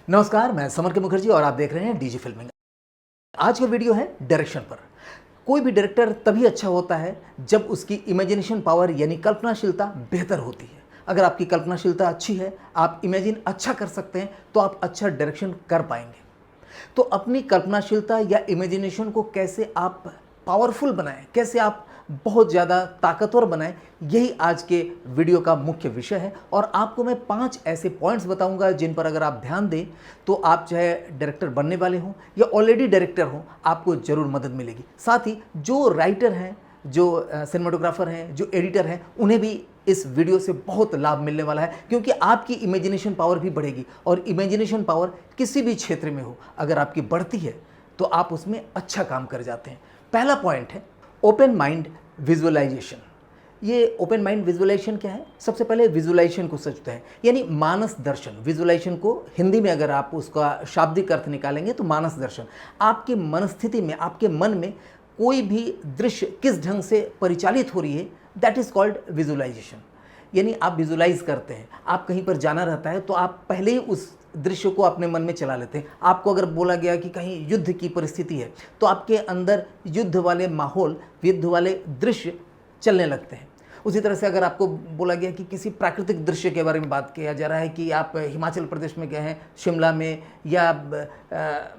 नमस्कार, मैं समर के मुखर्जी और आप देख रहे हैं डीजी फिल्मिंग। आज का वीडियो है डायरेक्शन पर। कोई भी डायरेक्टर तभी अच्छा होता है जब उसकी इमेजिनेशन पावर यानी कल्पनाशीलता बेहतर होती है। अगर आपकी कल्पनाशीलता अच्छी है, आप इमेजिन अच्छा कर सकते हैं, तो आप अच्छा डायरेक्शन कर पाएंगे। तो अपनी कल्पनाशीलता या इमेजिनेशन को कैसे आप पावरफुल बनाएं, कैसे आप बहुत ज़्यादा ताकतवर बनाएं, यही आज के वीडियो का मुख्य विषय है। और आपको मैं 5 ऐसे पॉइंट्स बताऊंगा जिन पर अगर आप ध्यान दें तो आप चाहे डायरेक्टर बनने वाले हों या ऑलरेडी डायरेक्टर हों, आपको ज़रूर मदद मिलेगी। साथ ही जो राइटर हैं, जो सिनेमाटोग्राफर हैं, जो एडिटर हैं, उन्हें भी इस वीडियो से बहुत लाभ मिलने वाला है, क्योंकि आपकी इमेजिनेशन पावर भी बढ़ेगी। और इमेजिनेशन पावर किसी भी क्षेत्र में हो, अगर आपकी बढ़ती है तो आप उसमें अच्छा काम कर जाते हैं। पहला पॉइंट है ओपन माइंड विजुअलाइजेशन। ये ओपन माइंड विजुअलाइजेशन क्या है? सबसे पहले विजुअलाइजेशन को सोचते हैं, यानी मानस दर्शन। विजुअलाइजेशन को हिंदी में अगर आप उसका शाब्दिक अर्थ निकालेंगे तो मानस दर्शन। आपके मनस्थिति में, आपके मन में कोई भी दृश्य किस ढंग से परिचालित हो रही है, दैट इज कॉल्ड विजुअलाइजेशन। यानी आप विजुअलाइज करते हैं, आप कहीं पर जाना रहता है तो आप पहले ही उस दृश्य को अपने मन में चला लेते हैं। आपको अगर बोला गया कि कहीं युद्ध की परिस्थिति है तो आपके अंदर युद्ध वाले माहौल, युद्ध वाले दृश्य चलने लगते हैं। उसी तरह से अगर आपको बोला गया कि किसी प्राकृतिक दृश्य के बारे में बात किया जा रहा है कि आप हिमाचल प्रदेश में गए हैं, शिमला में या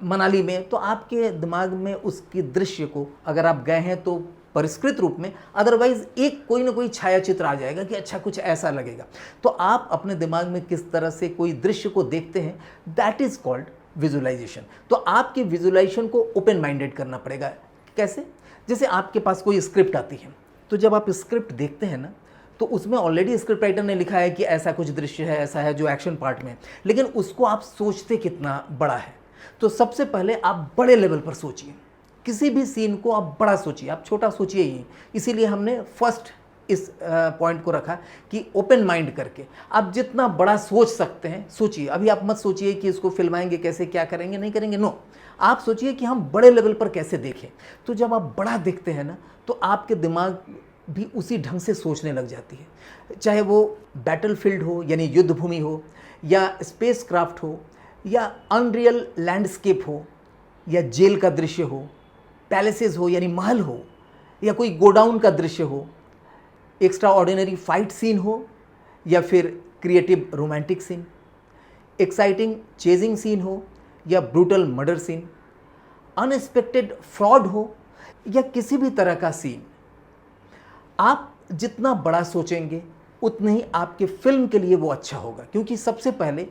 मनाली में, तो आपके दिमाग में उसके दृश्य को, अगर आप गए हैं तो परिष्कृत रूप में, अदरवाइज एक कोई ना कोई छाया चित्र आ जाएगा कि अच्छा कुछ ऐसा लगेगा। तो आप अपने दिमाग में किस तरह से कोई दृश्य को देखते हैं, दैट इज कॉल्ड विजुअलाइजेशन। तो आपके विजुअलाइजेशन को ओपन माइंडेड करना पड़ेगा। कैसे? जैसे आपके पास कोई स्क्रिप्ट आती है, तो जब आप स्क्रिप्ट देखते हैं ना, तो उसमें ऑलरेडी स्क्रिप्ट राइटर ने लिखा है कि ऐसा कुछ दृश्य है, ऐसा है जो एक्शन पार्ट में है, लेकिन उसको आप सोचते कितना बड़ा है। तो सबसे पहले आप बड़े लेवल पर सोचिए। किसी भी सीन को आप बड़ा सोचिए, आप छोटा सोचिए ही। इसीलिए हमने फर्स्ट इस पॉइंट को रखा कि ओपन माइंड करके आप जितना बड़ा सोच सकते हैं सोचिए। अभी आप मत सोचिए कि इसको फिल्माएंगे कैसे, क्या करेंगे, नहीं करेंगे, नो। आप सोचिए कि हम बड़े लेवल पर कैसे देखें। तो जब आप बड़ा देखते हैं ना, तो आपके दिमाग भी उसी ढंग से सोचने लग जाती है। चाहे वो बैटलफील्ड हो यानी युद्ध भूमि हो, या स्पेस क्राफ्ट हो, या अनरियल लैंडस्केप हो, या जेल का दृश्य हो, पैलेसेस हो यानी महल हो, या कोई गोडाउन का दृश्य हो, एक्स्ट्रा ऑर्डिनरी फाइट सीन हो, या फिर creative romantic scene, exciting chasing scene हो, या brutal murder scene, unexpected fraud हो, या किसी भी तरह का सीन। आप जितना बड़ा सोचेंगे उतने ही आपके फिल्म के लिए वो अच्छा होगा, क्योंकि सबसे पहले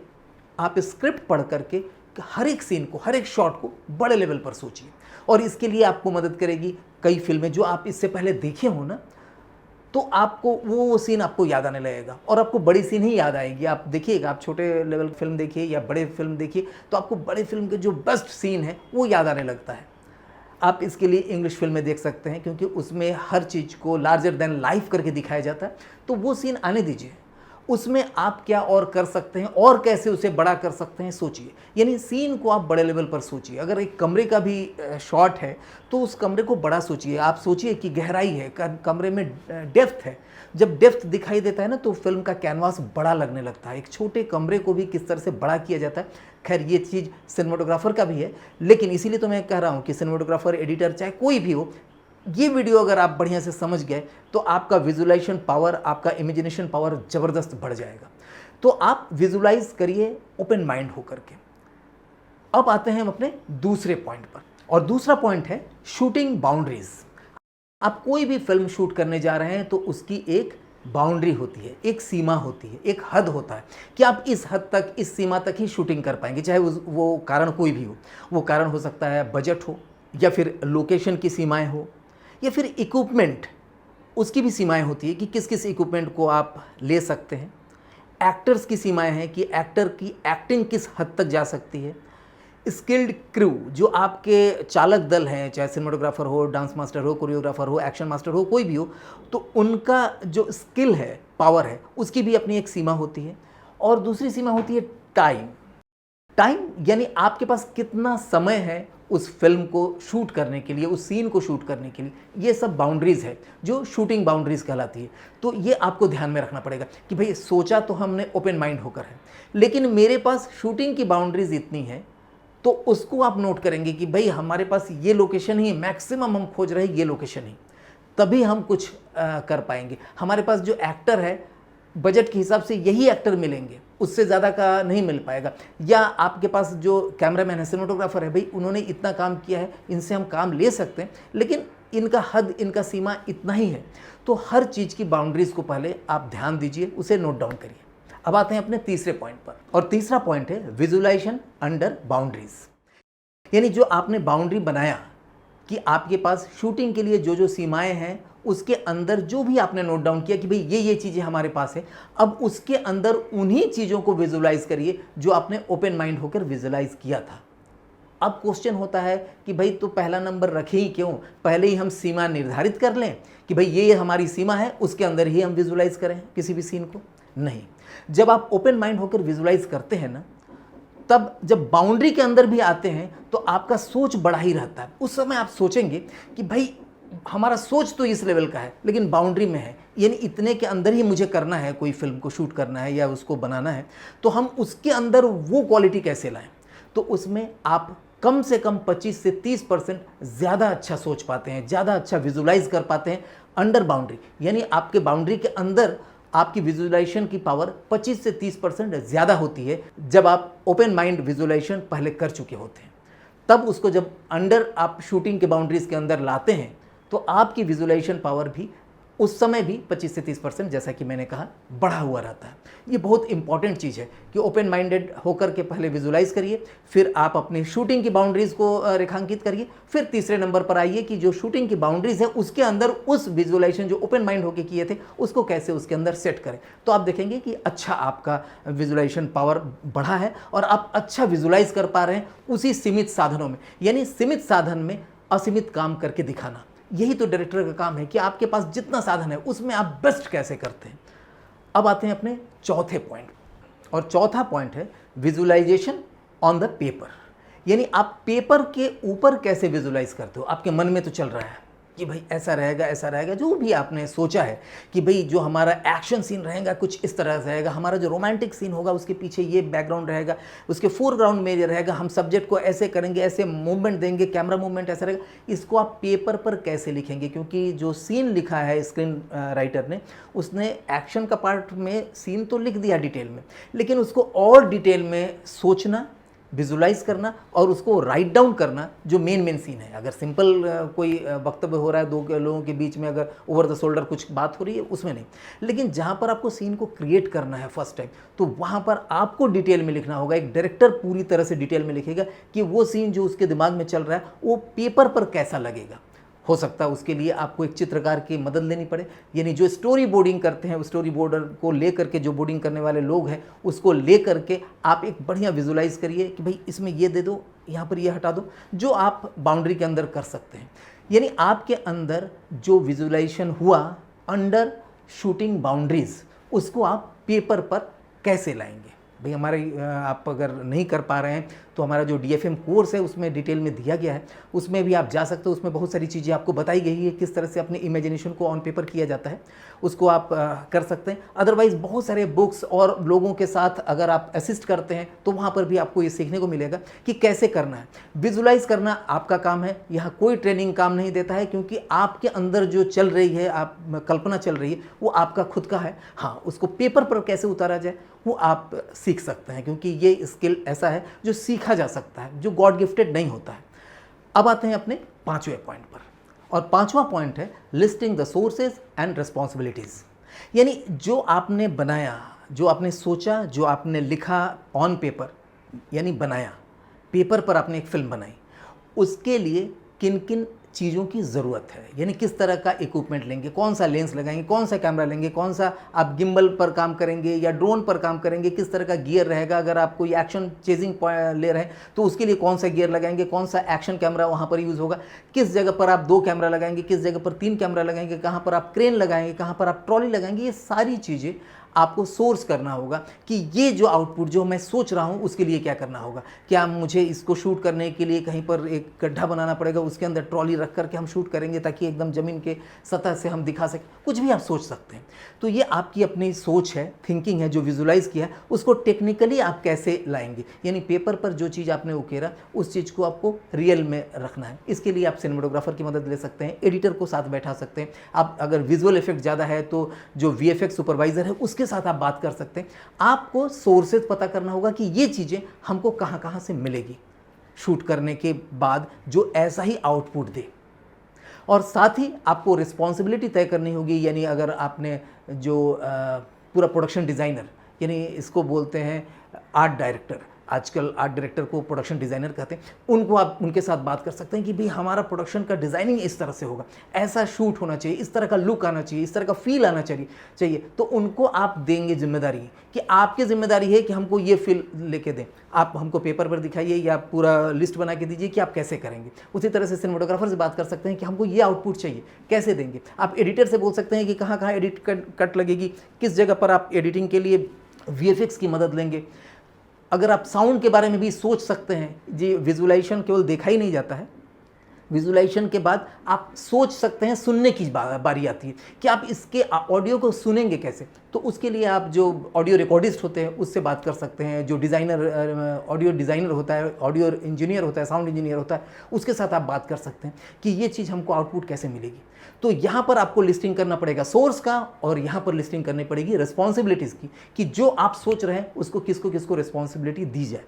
आप स्क्रिप्ट पढ़ करके हर एक सीन को, हर एक शॉट को बड़े लेवल पर सोचिए। और इसके लिए आपको मदद करेगी कई फिल्में जो आप इससे पहले देखे हो ना, तो आपको वो सीन आपको याद आने लगेगा और आपको बड़ी सीन ही याद आएगी। आप देखिएगा, आप छोटे लेवल की फिल्म देखिए या बड़े फिल्म देखिए, तो आपको बड़े फिल्म के जो बेस्ट सीन है वो याद आने लगता है। आप इसके लिए इंग्लिश फिल्में देख सकते हैं, क्योंकि उसमें हर चीज़ को लार्जर देन लाइफ करके दिखाया जाता है। तो वो सीन आने दीजिए, उसमें आप क्या और कर सकते हैं और कैसे उसे बड़ा कर सकते हैं सोचिए। यानी सीन को आप बड़े लेवल पर सोचिए। अगर एक कमरे का भी शॉट है तो उस कमरे को बड़ा सोचिए। आप सोचिए कि गहराई है, कमरे में डेप्थ है। जब डेप्थ दिखाई देता है ना, तो फिल्म का कैनवास बड़ा लगने लगता है। एक छोटे कमरे को भी किस तरह से बड़ा किया जाता है, खैर ये चीज़ सिनेमाटोग्राफर का भी है, लेकिन इसीलिए तो मैं कह रहा हूँ कि सिनेमाटोग्राफर, एडिटर, चाहे कोई भी हो, ये वीडियो अगर आप बढ़िया से समझ गए तो आपका विजुअलाइजेशन पावर, आपका इमेजिनेशन पावर ज़बरदस्त बढ़ जाएगा। तो आप विजुअलाइज करिए ओपन माइंड होकर के। अब आते हैं हम अपने दूसरे पॉइंट पर, और दूसरा पॉइंट है शूटिंग बाउंड्रीज। आप कोई भी फिल्म शूट करने जा रहे हैं तो उसकी एक बाउंड्री होती है, एक सीमा होती है, एक हद होता है कि आप इस हद तक, इस सीमा तक ही शूटिंग कर पाएंगे, चाहे वो कारण कोई भी हो। वो कारण हो सकता है बजट हो, या फिर लोकेशन की सीमाएं हो, या फिर इक्विपमेंट, उसकी भी सीमाएं होती है कि किस किस इक्विपमेंट को आप ले सकते हैं। एक्टर्स की सीमाएं हैं कि एक्टर की एक्टिंग किस हद तक जा सकती है। स्किल्ड क्रू, जो आपके चालक दल हैं, चाहे सिनेमाटोग्राफर हो, डांस मास्टर हो, कोरियोग्राफर हो, एक्शन मास्टर हो, कोई भी हो, तो उनका जो स्किल है, पावर है, उसकी भी अपनी एक सीमा होती है। और दूसरी सीमा होती है टाइम। टाइम यानी आपके पास कितना समय है उस फिल्म को शूट करने के लिए, उस सीन को शूट करने के लिए, ये सब बाउंड्रीज़ है जो शूटिंग बाउंड्रीज़ कहलाती है। तो ये आपको ध्यान में रखना पड़ेगा कि भाई सोचा तो हमने ओपन माइंड होकर है, लेकिन मेरे पास शूटिंग की बाउंड्रीज़ इतनी है, तो उसको आप नोट करेंगे कि भाई हमारे पास ये लोकेशन ही मैक्सिमम हम खोज रहे हैं, ये लोकेशन ही, तभी हम कुछ कर पाएंगे। हमारे पास जो एक्टर है बजट के हिसाब से यही एक्टर मिलेंगे, उससे ज़्यादा का नहीं मिल पाएगा। या आपके पास जो कैमरामैन है, सिनेमेटोग्राफर है, भाई उन्होंने इतना काम किया है, इनसे हम काम ले सकते हैं, लेकिन इनका हद, इनका सीमा इतना ही है। तो हर चीज़ की बाउंड्रीज़ को पहले आप ध्यान दीजिए, उसे नोट डाउन करिए। अब आते हैं अपने तीसरे पॉइंट पर, और तीसरा पॉइंट है विजुअलाइजेशन अंडर बाउंड्रीज। यानी जो आपने बाउंड्री बनाया कि आपके पास शूटिंग के लिए जो जो सीमाएं हैं, उसके अंदर जो भी आपने नोट डाउन किया कि भाई ये चीज़ें हमारे पास है, अब उसके अंदर उन्हीं चीज़ों को विजुअलाइज करिए जो आपने ओपन माइंड होकर विजुअलाइज किया था। अब क्वेश्चन होता है कि भाई तो पहला नंबर रखे ही क्यों, पहले ही हम सीमा निर्धारित कर लें कि भाई ये हमारी सीमा है, उसके अंदर ही हम विजुअलाइज करें किसी भी सीन को। नहीं, जब आप ओपन माइंड होकर विजुअलाइज करते हैं ना, तब जब बाउंड्री के अंदर भी आते हैं तो आपका सोच बड़ा ही रहता है। उस समय आप सोचेंगे कि भाई हमारा सोच तो इस लेवल का है, लेकिन बाउंड्री में है, यानी इतने के अंदर ही मुझे करना है, कोई फिल्म को शूट करना है या उसको बनाना है, तो हम उसके अंदर वो क्वालिटी कैसे लाएं। तो उसमें आप कम से कम 25 से 30% ज़्यादा अच्छा सोच पाते हैं, ज़्यादा अच्छा विजुलाइज कर पाते हैं अंडर बाउंड्री। यानी आपके बाउंड्री के अंदर आपकी विजुअलाइजेशन की पावर 25 से 30% ज़्यादा होती है जब आप ओपन माइंड विजुअलाइजेशन पहले कर चुके होते हैं। तब उसको जब अंडर आप शूटिंग के बाउंड्रीज के अंदर लाते हैं तो आपकी विजुअलाइजेशन पावर भी उस समय भी 25 से 30% जैसा कि मैंने कहा बढ़ा हुआ रहता है। ये बहुत इंपॉर्टेंट चीज़ है कि ओपन माइंडेड होकर के पहले विजुलाइज करिए, फिर आप अपनी शूटिंग की बाउंड्रीज़ को रेखांकित करिए, फिर तीसरे नंबर पर आइए कि जो शूटिंग की बाउंड्रीज़ है उसके अंदर उस विजुअलाइजेशन जो ओपन माइंड होकर किए थे उसको कैसे उसके अंदर सेट करें। तो आप देखेंगे कि अच्छा आपका विजुअलाइजेशन पावर बढ़ा है और आप अच्छा विजुलाइज कर पा रहे हैं उसी सीमित साधनों में। यानी सीमित साधन में असीमित काम करके दिखाना, यही तो डायरेक्टर का काम है कि आपके पास जितना साधन है उसमें आप बेस्ट कैसे करते हैं। अब आते हैं अपने चौथे पॉइंट, और चौथा पॉइंट है विजुअलाइजेशन ऑन द पेपर। यानी आप पेपर के ऊपर कैसे विजुअलाइज करते हो। आपके मन में तो चल रहा है कि भाई ऐसा रहेगा, जो भी आपने सोचा है कि भाई जो हमारा एक्शन सीन रहेगा कुछ इस तरह से रहेगा, हमारा जो रोमांटिक सीन होगा उसके पीछे ये बैकग्राउंड रहेगा, उसके फोरग्राउंड में ये रहेगा, हम सब्जेक्ट को ऐसे करेंगे, ऐसे मूवमेंट देंगे, कैमरा मूवमेंट ऐसा रहेगा। इसको आप पेपर पर कैसे लिखेंगे, क्योंकि जो सीन लिखा है स्क्रीन राइटर ने, उसने एक्शन का पार्ट में सीन तो लिख दिया डिटेल में, लेकिन उसको और डिटेल में सोचना, विजुलाइज करना और उसको राइट डाउन करना जो मेन सीन है। अगर सिंपल कोई वक्तव्य हो रहा है दो लोगों के बीच में, अगर ओवर द शोल्डर कुछ बात हो रही है उसमें नहीं, लेकिन जहाँ पर आपको सीन को क्रिएट करना है फर्स्ट टाइम, तो वहाँ पर आपको डिटेल में लिखना होगा। एक डायरेक्टर पूरी तरह से डिटेल में लिखेगा कि वो सीन जो उसके दिमाग में चल रहा है वो पेपर पर कैसा लगेगा। हो सकता है उसके लिए आपको एक चित्रकार की मदद लेनी पड़े, यानी जो स्टोरी बोर्डिंग करते हैं, स्टोरी बोर्डर को लेकर के, जो बोर्डिंग करने वाले लोग हैं उसको ले करके आप एक बढ़िया विजुलाइज करिए कि भाई इसमें ये दे दो, यहाँ पर ये हटा दो, जो आप बाउंड्री के अंदर कर सकते हैं। यानी आपके अंदर जो विजुलाइजेशन हुआ अंडर शूटिंग बाउंड्रीज, उसको आप पेपर पर कैसे लाएंगे। भाई हमारे आप अगर नहीं कर पा रहे हैं तो हमारा जो DFM कोर्स है उसमें डिटेल में दिया गया है, उसमें भी आप जा सकते हो। उसमें बहुत सारी चीज़ें आपको बताई गई है किस तरह से अपने इमेजिनेशन को ऑन पेपर किया जाता है, उसको आप कर सकते हैं। अदरवाइज़ बहुत सारे बुक्स और लोगों के साथ अगर आप असिस्ट करते हैं तो वहाँ पर भी आपको ये सीखने को मिलेगा कि कैसे करना है। विजुलाइज करना आपका काम है, यहाँ कोई ट्रेनिंग काम नहीं देता है, क्योंकि आपके अंदर जो चल रही है, आप कल्पना चल रही है, वो आपका खुद का है। हाँ, उसको पेपर पर कैसे उतारा जाए वो आप सीख सकते हैं, क्योंकि ये स्किल ऐसा है जो सीखा जा सकता है, जो गॉड गिफ्टेड नहीं होता है। अब आते हैं अपने पांचवें पॉइंट पर, और पांचवा पॉइंट है listing the sources and responsibilities. यानी जो आपने बनाया, जो आपने सोचा, जो आपने लिखा ऑन पेपर, यानी बनाया पेपर पर, आपने एक फिल्म बनाई, उसके लिए किन किन चीज़ों की ज़रूरत है। यानी किस तरह का इक्विपमेंट लेंगे, कौन सा लेंस लगाएंगे, कौन सा कैमरा लेंगे, कौन सा आप गिम्बल पर काम करेंगे या ड्रोन पर काम करेंगे, किस तरह का गियर रहेगा। अगर आप कोई एक्शन चेजिंग ले रहे हैं तो उसके लिए कौन सा गियर लगाएंगे, कौन सा एक्शन कैमरा वहाँ पर यूज़ होगा, किस जगह पर आप 2 कैमरा लगाएंगे, किस जगह पर 3 कैमरा लगाएंगे, कहाँ पर आप क्रेन लगाएंगे, कहाँ पर आप ट्रॉली लगाएंगे। ये सारी चीज़ें आपको सोर्स करना होगा कि ये जो आउटपुट जो मैं सोच रहा हूँ उसके लिए क्या करना होगा। क्या मुझे इसको शूट करने के लिए कहीं पर एक गड्ढा बनाना पड़ेगा, उसके अंदर ट्रॉली रख करके हम शूट करेंगे ताकि एकदम ज़मीन के सतह से हम दिखा सकें, कुछ भी आप सोच सकते हैं। तो ये आपकी अपनी सोच है, थिंकिंग है, जो विजुलाइज किया है उसको टेक्निकली आप कैसे लाएंगे, यानी पेपर पर जो चीज़ आपने उकेरा उस चीज़ को आपको रियल में रखना है। इसके लिए आप सिनेमेटोग्राफर की मदद ले सकते हैं, एडिटर को साथ बैठा सकते हैं। आप अगर विजुअल इफेक्ट ज़्यादा है तो जो वीएफएक्स सुपरवाइज़र है उसके साथ आप बात कर सकते हैं। आपको सोर्सेज पता करना होगा कि ये चीज़ें हमको कहाँ कहाँ से मिलेगी शूट करने के बाद जो ऐसा ही आउटपुट दे। और साथ ही आपको रिस्पॉन्सिबिलिटी तय करनी होगी, यानी अगर आपने जो पूरा प्रोडक्शन डिज़ाइनर, यानी इसको बोलते हैं आर्ट डायरेक्टर, आजकल आर्ट डायरेक्टर को प्रोडक्शन डिज़ाइनर कहते हैं, उनको आप उनके साथ बात कर सकते हैं कि भाई हमारा प्रोडक्शन का डिज़ाइनिंग इस तरह से होगा, ऐसा शूट होना चाहिए, इस तरह का लुक आना चाहिए, इस तरह का फील आना चाहिए। तो उनको आप देंगे जिम्मेदारी कि आपकी जिम्मेदारी है कि हमको ये फील लेके दें। आप हमको पेपर पर दिखाइए या पूरा लिस्ट बना के दीजिए कि आप कैसे करेंगे। उसी तरह से सिनेमेटोग्राफर से बात कर सकते हैं कि हमको ये आउटपुट चाहिए, कैसे देंगे। आप एडिटर से बोल सकते हैं कि कहाँ कहाँ एडिट कट लगेगी, किस जगह पर आप एडिटिंग के लिए वीएफएक्स की मदद लेंगे। अगर आप साउंड के बारे में भी सोच सकते हैं, जी विजुलाइजेशन केवल देखा ही नहीं जाता है, विजुलाइजेशन के बाद आप सोच सकते हैं, सुनने की बारी आती है कि आप इसके ऑडियो को सुनेंगे कैसे। तो उसके लिए आप जो ऑडियो रिकॉर्डिस्ट होते हैं उससे बात कर सकते हैं, जो डिज़ाइनर ऑडियो डिज़ाइनर होता है, ऑडियो इंजीनियर होता है, साउंड इंजीनियर होता है, उसके साथ आप बात कर सकते हैं कि ये चीज़ हमको आउटपुट कैसे मिलेगी। तो यहाँ पर आपको लिस्टिंग करना पड़ेगा सोर्स का, और यहाँ पर लिस्टिंग करनी पड़ेगी रिस्पॉन्सिबिलिटीज़ की कि जो आप सोच रहे हैं उसको किसको किसको रिस्पॉन्सिबिलिटी दी जाए।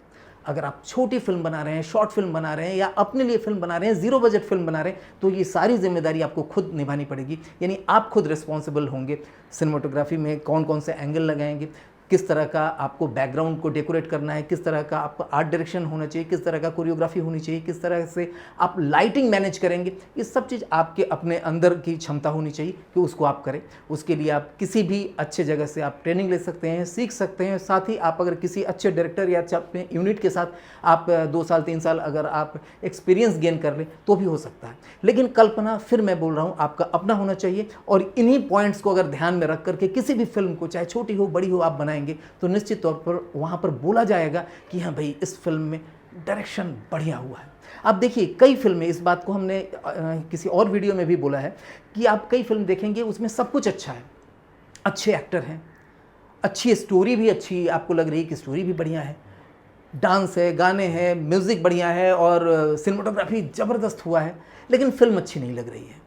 अगर आप छोटी फिल्म बना रहे हैं, शॉर्ट फिल्म बना रहे हैं, या अपने लिए फिल्म बना रहे हैं, ज़ीरो बजट फिल्म बना रहे हैं, तो ये सारी जिम्मेदारी आपको खुद निभानी पड़ेगी, यानी आप खुद रिस्पॉन्सिबल होंगे। सिनेमेटोग्राफी में कौन कौन से एंगल लगाएंगे, किस तरह का आपको बैकग्राउंड को डेकोरेट करना है, किस तरह का आपका आर्ट डायरेक्शन होना चाहिए, किस तरह का कोरियोग्राफी होनी चाहिए, किस तरह से आप लाइटिंग मैनेज करेंगे, ये सब चीज़ आपके अपने अंदर की क्षमता होनी चाहिए कि उसको आप करें। उसके लिए आप किसी भी अच्छे जगह से आप ट्रेनिंग ले सकते हैं, सीख सकते हैं। साथ ही आप अगर किसी अच्छे डायरेक्टर या अपने यूनिट के साथ आप 2 साल 3 साल अगर आप एक्सपीरियंस गेन कर लें तो भी हो सकता है। लेकिन कल्पना, फिर मैं बोल रहा हूँ, आपका अपना होना चाहिए। और इन्हीं पॉइंट्स को अगर ध्यान में रख करके किसी भी फिल्म को, चाहे छोटी हो बड़ी हो, आप बनाएंगे तो निश्चित तौर पर वहाँ पर बोला जाएगा कि हाँ भाई इस फिल्म में डायरेक्शन बढ़िया हुआ है। आप देखिए कई फिल्में, इस बात को हमने किसी और वीडियो में भी बोला है कि आप कई फिल्म देखेंगे उसमें सब कुछ अच्छा है, अच्छे एक्टर हैं, अच्छी स्टोरी भी अच्छी आपको लग रही है कि स्टोरी भी बढ़िया है, डांस है, गाने हैं, म्यूज़िक बढ़िया है और सिनेमेटोग्राफी ज़बरदस्त हुआ है, लेकिन फिल्म अच्छी नहीं लग रही है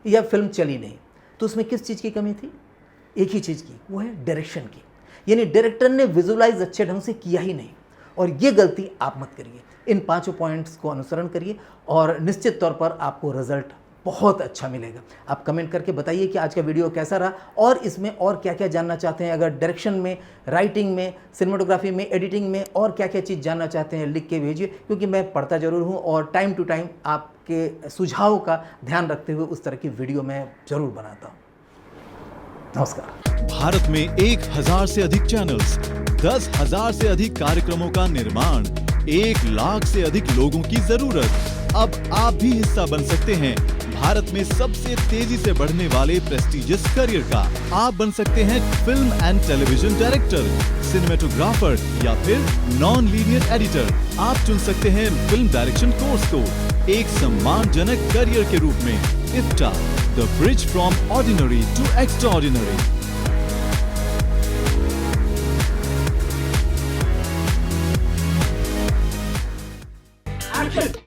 या फिल्म चली नहीं। तो उसमें किस चीज़ की कमी थी? एक ही चीज़ की, वो है डायरेक्शन की। यानी डायरेक्टर ने विजुलाइज अच्छे ढंग से किया ही नहीं, और ये गलती आप मत करिए। इन 5 पॉइंट्स को अनुसरण करिए और निश्चित तौर पर आपको रिजल्ट बहुत अच्छा मिलेगा। आप कमेंट करके बताइए कि आज का वीडियो कैसा रहा और इसमें और क्या क्या जानना चाहते हैं। अगर डायरेक्शन में, राइटिंग में, सिनेमेटोग्राफी में, एडिटिंग में और क्या क्या चीज़ जानना चाहते हैं लिख के भेजिए, क्योंकि मैं पढ़ता ज़रूर हूँ और टाइम टू टाइम आपके सुझाव का ध्यान रखते हुए उस तरह की वीडियो मैं ज़रूर बनाता हूँ। नमस्कार। भारत में 1000 से अधिक चैनल्स, 10,000 से अधिक कार्यक्रमों का निर्माण, 1 लाख से अधिक लोगों की जरूरत। अब आप भी हिस्सा बन सकते हैं भारत में सबसे तेजी से बढ़ने वाले प्रेस्टिजियस करियर का। आप बन सकते हैं film and television director, cinematographer या फिर नॉन लीनियर एडिटर। आप चुन सकते हैं फिल्म डायरेक्शन कोर्स को एक सम्मानजनक करियर के रूप में। IFTA, the bridge from ordinary to extraordinary।